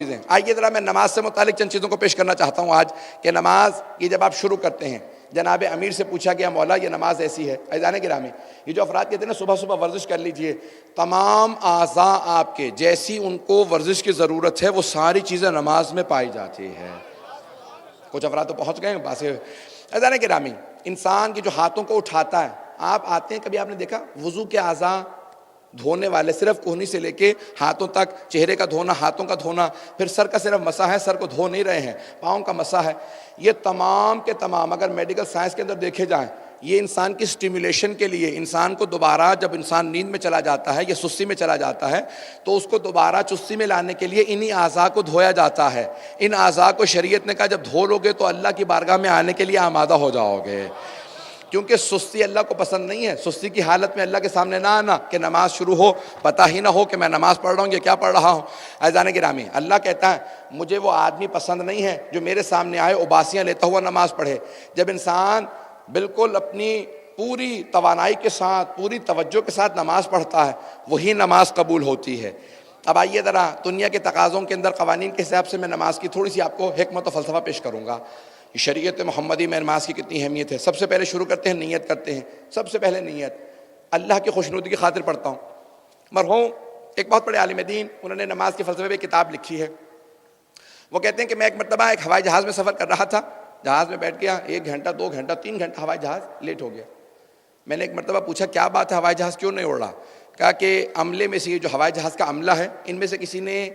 چیزیں. آئیے ذرا میں نماز سے متعلق چند چیزوں کو پیش کرنا چاہتا ہوں آج کہ نماز یہ جب آپ شروع کرتے ہیں، جناب امیر سے پوچھا گیا مولا یہ نماز ایسی ہے. عزیزان گرامی، یہ جو افراد کہتے ہیں نا صبح صبح ورزش کر لیجئے، تمام اعضاء آپ کے جیسی ان کو ورزش کی ضرورت ہے وہ ساری چیزیں نماز میں پائی جاتی ہے. کچھ افراد تو پہنچ گئے ہیں باسے. عزیزان گرامی، انسان کی جو ہاتھوں کو اٹھاتا ہے، آپ آتے ہیں کبھی آپ نے دیکھا وضو کے اعضاء دھونے والے صرف کوہنی سے لے کے ہاتھوں تک، چہرے کا دھونا، ہاتھوں کا دھونا، پھر سر کا صرف مسح ہے، سر کو دھو نہیں رہے ہیں، پاؤں کا مسح ہے. یہ تمام کے تمام اگر میڈیکل سائنس کے اندر دیکھے جائیں، یہ انسان کی سٹیمیولیشن کے لیے، انسان کو دوبارہ جب انسان نیند میں چلا جاتا ہے یا سستی میں چلا جاتا ہے تو اس کو دوبارہ چستی میں لانے کے لیے انہی اعضاء کو دھویا جاتا ہے. ان اعضاء کو شریعت نے کہا جب دھو لو گے تو اللہ کی بارگاہ میں آنے کے لیے آمادہ ہو جاؤ گے، کیونکہ سستی اللہ کو پسند نہیں ہے. سستی کی حالت میں اللہ کے سامنے نہ آنا کہ نماز شروع ہو پتہ ہی نہ ہو کہ میں نماز پڑھ رہا ہوں یا کیا پڑھ رہا ہوں. عزیزان گرامی، اللہ کہتا ہے مجھے وہ آدمی پسند نہیں ہے جو میرے سامنے آئے اباسیاں لیتا ہوا نماز پڑھے. جب انسان بالکل اپنی پوری توانائی کے ساتھ، پوری توجہ کے ساتھ نماز پڑھتا ہے وہی نماز قبول ہوتی ہے. اب آئیے ذرا دنیا کے تقاضوں کے اندر قوانین کے حساب سے میں نماز کی تھوڑی سی آپ کو حکمت و فلسفہ پیش کروں گا. شریعت محمدی میں نماز کی کتنی اہمیت ہے. سب سے پہلے شروع کرتے ہیں نیت کرتے ہیں. سب سے پہلے نیت اللہ کی خوشنودی کی خاطر پڑھتا ہوں. مرحوم ایک بہت بڑے عالم دین، انہوں نے نماز کے فلسفے پہ کتاب لکھی ہے. وہ کہتے ہیں کہ میں ایک مرتبہ ایک ہوائی جہاز میں سفر کر رہا تھا، جہاز میں بیٹھ گیا، 1 گھنٹہ 2 گھنٹہ 3 گھنٹہ ہوائی جہاز لیٹ ہو گیا. میں نے ایک مرتبہ پوچھا کیا بات ہے ہوائی جہاز کیوں نہیں اڑ رہا؟ کہا کہ عملے میں سے، یہ جو ہوائی جہاز کا عملہ ہے ان میں سے کسی نے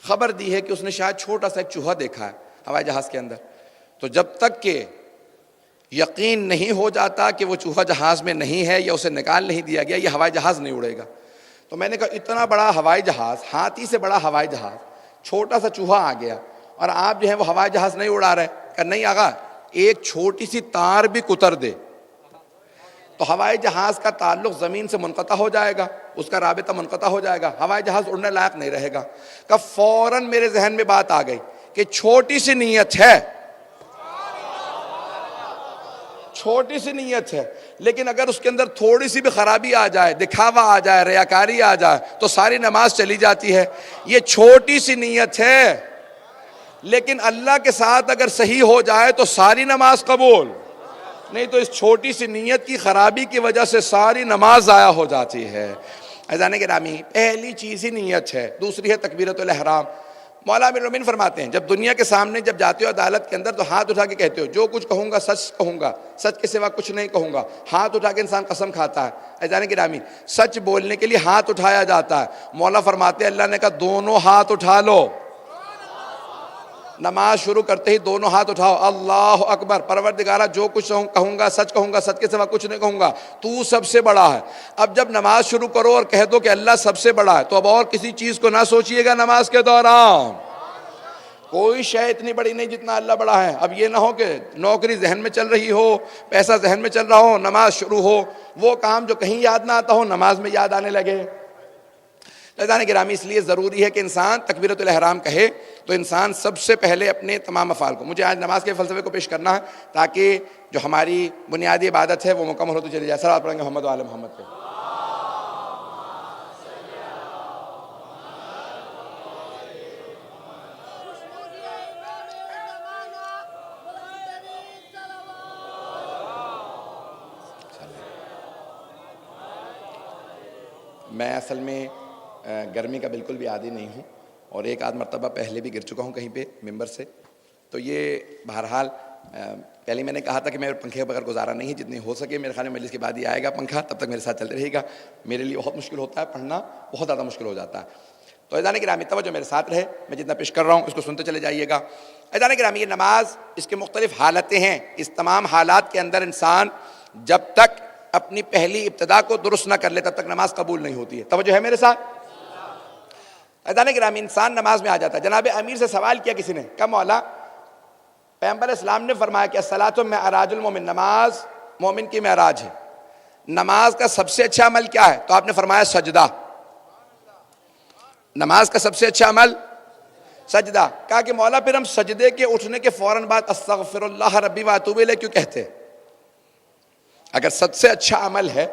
خبر دی ہے کہ اس نے شاید چھوٹا سا ایک چوہا دیکھا ہے ہوائی جہاز کے اندر. تو جب تک کہ یقین نہیں ہو جاتا کہ وہ چوہا جہاز میں نہیں ہے یا اسے نکال نہیں دیا گیا، یہ ہوائی جہاز نہیں اڑے گا. تو میں نے کہا اتنا بڑا ہوائی جہاز، ہاتھی سے بڑا ہوائی جہاز، چھوٹا سا چوہا آ گیا اور آپ جو ہے وہ ہوائی جہاز نہیں اڑا رہے. کہ نہیں آقا، ایک چھوٹی سی تار بھی کتر دے تو ہوائی جہاز کا تعلق زمین سے منقطع ہو جائے گا، اس کا رابطہ منقطع ہو جائے گا، ہوائی جہاز اڑنے لائق نہیں رہے گا. کہ فوراً میرے ذہن میں بات آ گئی کہ چھوٹی سی نیت ہے، چھوٹی سی نیت ہے، لیکن اگر اس کے اندر تھوڑی سی بھی خرابی آ جائے، دکھاوا آ جائے، ریاکاری آ جائے تو ساری نماز چلی جاتی ہے. یہ چھوٹی سی نیت ہے، لیکن اللہ کے ساتھ اگر صحیح ہو جائے تو ساری نماز قبول. نہیں تو اس چھوٹی سی نیت کی خرابی کی وجہ سے ساری نماز ضائع ہو جاتی ہے. عزیزان گرامی، پہلی چیز ہی نیت ہے. دوسری ہے تکبیرۃ الاحرام. مولا امیر المومنین فرماتے ہیں جب دنیا کے سامنے جب جاتے ہو عدالت کے اندر تو ہاتھ اٹھا کے کہتے ہو جو کچھ کہوں گا سچ کہوں گا، سچ کے سوا کچھ نہیں کہوں گا. ہاتھ اٹھا کے انسان قسم کھاتا ہے. عزیزان گرامی، سچ بولنے کے لیے ہاتھ اٹھایا جاتا ہے. مولا فرماتے ہیں اللہ نے کہا دونوں ہاتھ اٹھا لو. نماز شروع کرتے ہی دونوں ہاتھ اٹھاؤ، اللہ اکبر. پروردگارہ جو کچھ کہوں گا سچ کہوں گا، سچ کے سوا کچھ نہیں کہوں گا، تو سب سے بڑا ہے. اب جب نماز شروع کرو اور کہہ دو کہ اللہ سب سے بڑا ہے تو اب اور کسی چیز کو نہ سوچئے گا نماز کے دوران. کوئی شے اتنی بڑی نہیں جتنا اللہ بڑا ہے. اب یہ نہ ہو کہ نوکری ذہن میں چل رہی ہو، پیسہ ذہن میں چل رہا ہو، نماز شروع ہو، وہ کام جو کہیں یاد نہ آتا ہو نماز میں یاد آنے لگے. عزیزان گرامی، اس لیے ضروری ہے کہ انسان تکبیرۃ الاحرام کہے تو انسان سب سے پہلے اپنے تمام افعال کو، مجھے آج نماز کے فلسفے کو پیش کرنا ہے تاکہ جو ہماری بنیادی عبادت ہے وہ مکمل ہوتی چلی جائے. صلوات پڑھیں گے محمد و آل محمد پہ. میں اصل میں گرمی کا بالکل بھی عادی نہیں ہوں اور ایک آدھ مرتبہ پہلے بھی گر چکا ہوں کہیں پہ ممبر سے. تو یہ بہرحال پہلے میں نے کہا تھا کہ میں پنکھے بغیر گزارا نہیں، جتنی ہو سکے میرے خیال میں مجلس کے بعد ہی آئے گا پنکھا، تب تک میرے ساتھ چلتے رہے گا. میرے لیے بہت مشکل ہوتا ہے پڑھنا، بہت زیادہ مشکل ہو جاتا ہے. تو عزیزان گرامی توجہ میرے ساتھ رہے، میں جتنا پیش کر رہا ہوں اس کو سنتے چلے جائیے گا. عزیزان گرامی، یہ نماز اس کے مختلف حالتیں ہیں. اس تمام حالات کے اندر انسان جب تک اپنی پہلی ابتدا کو درست نہ کر لے تب تک نماز قبول نہیں ہوتی ہے. توجہ ہے میرے ساتھ؟ عزیزان گرامی، انسان نماز میں آ جاتا ہے. جناب امیر سے سوال کیا کسی نے، کہ مولا پیغمبر اسلام نے فرمایا کہ الصلاۃ معراج المومن، نماز مومن کی معراج ہے، نماز کا سب سے اچھا عمل کیا ہے؟ تو آپ نے فرمایا سجدہ. نماز کا سب سے اچھا عمل سجدہ. کہا کہ مولا پھر ہم سجدے کے اٹھنے کے فوراً بعد استغفر اللہ ربی واتوب الیہ کیوں کہتے ہیں؟ اگر سب سے اچھا عمل ہے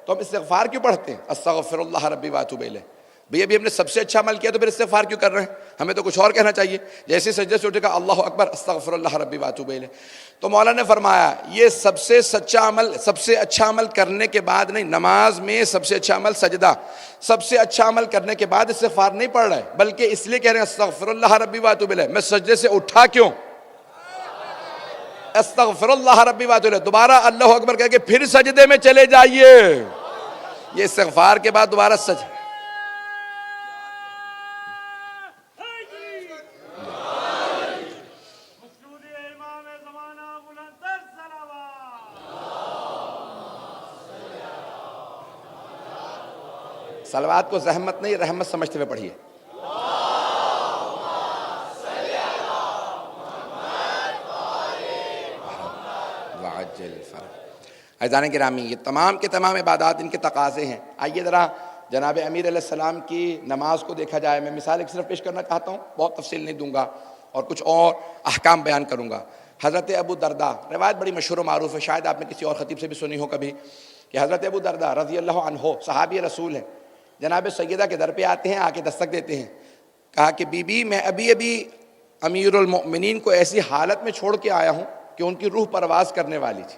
تو ہم استغفار کیوں پڑھتے ہیں؟ استغفر اللہ ربی واتوب الیہ. بھئی ابھی ہم نے سب سے اچھا عمل کیا تو پھر استغفار کیوں کر رہے ہیں؟ ہمیں تو کچھ اور کہنا چاہیے. جیسے سجدے سے اٹھے گا اللہ اکبر استغفر اللہ ربی واتوب الیہ. تو مولا نے فرمایا یہ سب سے سچا عمل، سب سے اچھا عمل کرنے کے بعد نہیں، نماز میں سب سے اچھا عمل سجدہ، سب سے اچھا عمل کرنے کے بعد استغفار نہیں پڑھ رہے، بلکہ اس لیے کہہ رہے ہیں استغفر اللہ ربی واتوب الیہ. میں سجدے سے اٹھا کیوں؟ استغفر اللہ ربی واتوب الیہ. دوبارہ اللہ اکبر کہہ کے پھر سجدے میں چلے جائیے. یہ استغفار کے بعد دوبارہ صلوات کو زحمت نہیں رحمت سمجھتے ہوئے پڑھیے. عزیزان گرامی، یہ تمام کے تمام عبادات ان کے تقاضے ہیں. آئیے ذرا جناب امیر علیہ السلام کی نماز کو دیکھا جائے. میں مثال ایک صرف پیش کرنا چاہتا ہوں، بہت تفصیل نہیں دوں گا اور کچھ اور احکام بیان کروں گا. حضرت ابو درداء، روایت بڑی مشہور و معروف ہے، شاید آپ نے کسی اور خطیب سے بھی سنی ہو کبھی، کہ حضرت ابو درداء رضی اللہ عنہ صحابی رسول ہیں، جناب سیدہ کے در پہ آتے ہیں، آ کے دستک دیتے ہیں. کہا کہ بی بی میں ابھی امیر المؤمنین کو ایسی حالت میں چھوڑ کے آیا ہوں کہ ان کی روح پرواز کرنے والی تھی.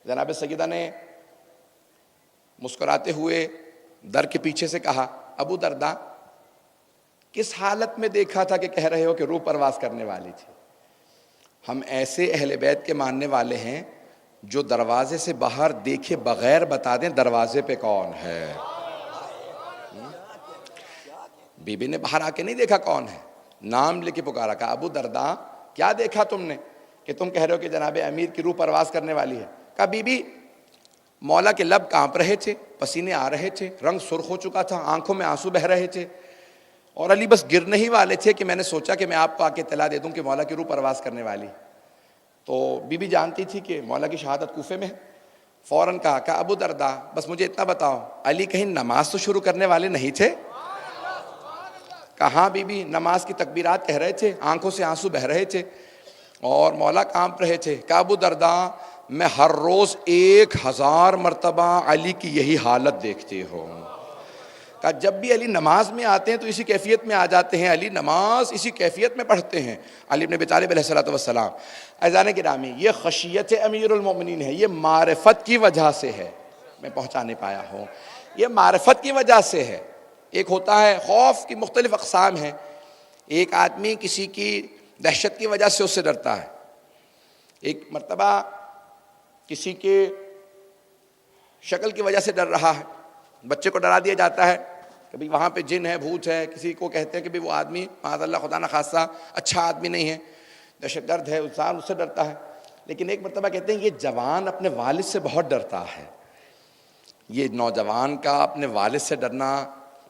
جناب سیدہ نے مسکراتے ہوئے در کے پیچھے سے کہا ابو درداء کس حالت میں دیکھا تھا کہ کہہ رہے ہو کہ روح پرواز کرنے والی تھی؟ ہم ایسے اہل بیت کے ماننے والے ہیں جو دروازے سے باہر دیکھے بغیر بتا دیں دروازے پہ کون ہے. بی بی نے باہر آ کے نہیں دیکھا کون ہے، نام لے کے پکارا. کہا ابو درداء کیا دیکھا تم نے کہ تم کہہ رہے ہو کہ جناب امیر کی روح پرواز کرنے والی ہے؟ کہا بی بی مولا کے لب کانپ رہے تھے، پسینے آ رہے تھے، رنگ سرخ ہو چکا تھا، آنکھوں میں آنسو بہ رہے تھے، اور علی بس گرنے ہی والے تھے کہ میں نے سوچا کہ میں آپ کو آ کے اطلاع دے دوں کہ مولا کی روح پرواز کرنے والی. تو بی بی جانتی تھی کہ مولا کی شہادت کوفے میں ہے. فوراً کہا ابو درداء بس مجھے اتنا بتاؤ علی کہیں نماز تو شروع کرنے والے نہیں تھے؟ کہاں بی بی نماز کی تکبیرات کہہ رہے تھے، آنکھوں سے آنسو بہ رہے تھے اور مولا کانپ رہے تھے. کہا ابو درداء میں ہر روز 1000 مرتبہ علی کی یہی حالت دیکھتی ہوں. کہا جب بھی علی نماز میں آتے ہیں تو اسی کیفیت میں آ جاتے ہیں، علی نماز اسی کیفیت میں پڑھتے ہیں. علی بن ابی طالب علیہ السلام. عزیزان گرامی یہ خشیت امیر المومنین ہے، یہ معرفت کی وجہ سے ہے. میں پہنچا نہیں پایا ہوں، یہ معرفت کی وجہ سے ہے. ایک ہوتا ہے خوف کی مختلف اقسام ہیں. ایک آدمی کسی کی دہشت کی وجہ سے اس سے ڈرتا ہے. ایک مرتبہ کسی کے شکل کی وجہ سے ڈر رہا ہے. بچے کو ڈرا دیا جاتا ہے کہ بھئی وہاں پہ جن ہے، بھوت ہے. کسی کو کہتے ہیں کہ وہ آدمی معاذ اللہ خدا نہ خاصہ اچھا آدمی نہیں ہے، دہشت گرد ہے، انسان اس سے ڈرتا ہے. لیکن ایک مرتبہ کہتے ہیں یہ جوان اپنے والد سے بہت ڈرتا ہے. یہ نوجوان کا اپنے والد سے ڈرنا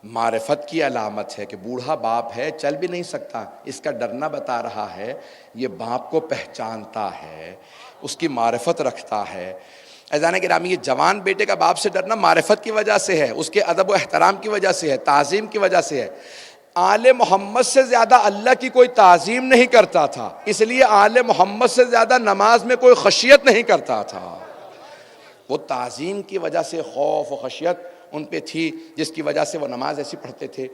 معرفت کی علامت ہے کہ بوڑھا باپ ہے، چل بھی نہیں سکتا، اس کا ڈرنا بتا رہا ہے یہ باپ کو پہچانتا ہے، اس کی معرفت رکھتا ہے. عزیزان گرامی یہ جوان بیٹے کا باپ سے ڈرنا معرفت کی وجہ سے ہے، اس کے ادب و احترام کی وجہ سے ہے، تعظیم کی وجہ سے ہے. آل محمد سے زیادہ اللہ کی کوئی تعظیم نہیں کرتا تھا، اس لیے آل محمد سے زیادہ نماز میں کوئی خشیت نہیں کرتا تھا. وہ تعظیم کی وجہ سے خوف و خشیت ان پہ تھی، جس کی وجہ سے وہ نماز ایسی پڑھتے تھے.